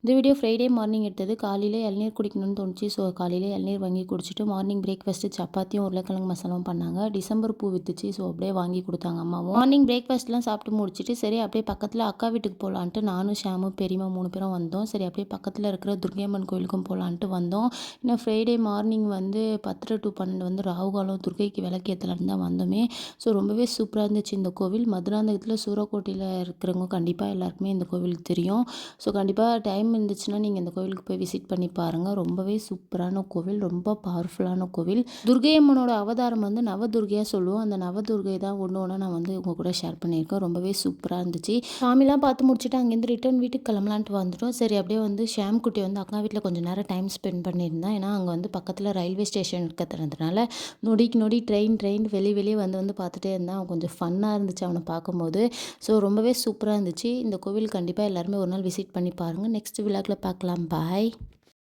இந்த video Friday morning எடுத்தது. காலையில இளநீர் குடிக்கணும்னு தோணுச்சு. ஸோ காலையில இளநீர் வாங்கி குடிச்சிட்டு மார்னிங் பிரேக்ஃபாஸ்ட்டு சப்பாத்தியும் உருளைக்கிழங்கு மசாலாவும் பண்ணாங்க. டிசம்பர் பூ வித்துச்சு. ஸோ அப்படியே வாங்கி கொடுத்தாங்க அம்மாவும். மார்னிங் பிரேக்ஃபாஸ்ட்லாம் சாப்பிட்டு முடிச்சுட்டு சரி அப்படியே பக்கத்தில் அக்கா வீட்டுக்கு போகலான்ட்டு நானும் ஷாமும் பெரியம்மா 3 பேரும் வந்தோம். சரி அப்படியே பக்கத்தில் இருக்கிற துர்க்கையம்மன் கோயிலுக்கும் போகலான்ட்டு வந்தோம். இன்னும் ஃப்ரைடே மார்னிங் வந்து 10 to 12 வந்து ராகுகாலம் துர்க்கைக்கு விளக்கேற்றலான்னு தான் வந்தோமே. ஸோ ரொம்பவே சூப்பராக இருந்துச்சு இந்த கோவில். மதுராந்தகத்தில் சூரக்கோட்டையில் இருக்கிறவங்க கண்டிப்பாக எல்லாருக்குமே இந்த கோவில் தெரியும். ஸோ கண்டிப்பாக டைம் இருந்துச்சுன்னா நீங்கள் இந்த கோவிலுக்கு போய் விசிட் பண்ணி பாருங்கள். ரொம்பவே சூப்பரான கோவில், ரொம்ப பவர்ஃபுல்லான கோவில். துர்க்கை அம்மனோட அவதாரம் வந்து நவதுர்கையாக சொல்லுவோம். அந்த நவதுர்கை தான் ஒன்று ஒன்றா நான் வந்து உங்கள் கூட ஷேர் பண்ணியிருக்கேன். ரொம்பவே சூப்பராக இருந்துச்சு. சாமிலாம் பார்த்து முடிச்சுட்டு அங்கேருந்து ரிட்டர்ன் வீட்டுக்கு கிளம்பலான்ட்டு வந்துட்டோம். சரி அப்படியே வந்து ஷாம் குட்டி வந்து அக்கா வீட்டில் கொஞ்சம் நேரம் டைம் ஸ்பெண்ட் பண்ணியிருந்தேன். ஏன்னா அங்கே வந்து பக்கத்தில் ரயில்வே ஸ்டேஷன் இருக்கிறதுனால நொடிக்கு நொடி ட்ரெயின் வெளியே வந்து பார்த்துட்டே இருந்தேன். அவன் கொஞ்சம் ஃபன்னாக இருந்துச்சு அவனை பார்க்கும்போது. ஸோ ரொம்பவே சூப்பராக இருந்துச்சு. இந்த கோவில் கண்டிப்பாக எல்லாருமே ஒரு நாள் விசிட் பண்ணி பாருங்கள். நெக்ஸ்ட் விலாகில் பார்க்கலாம். பாய்.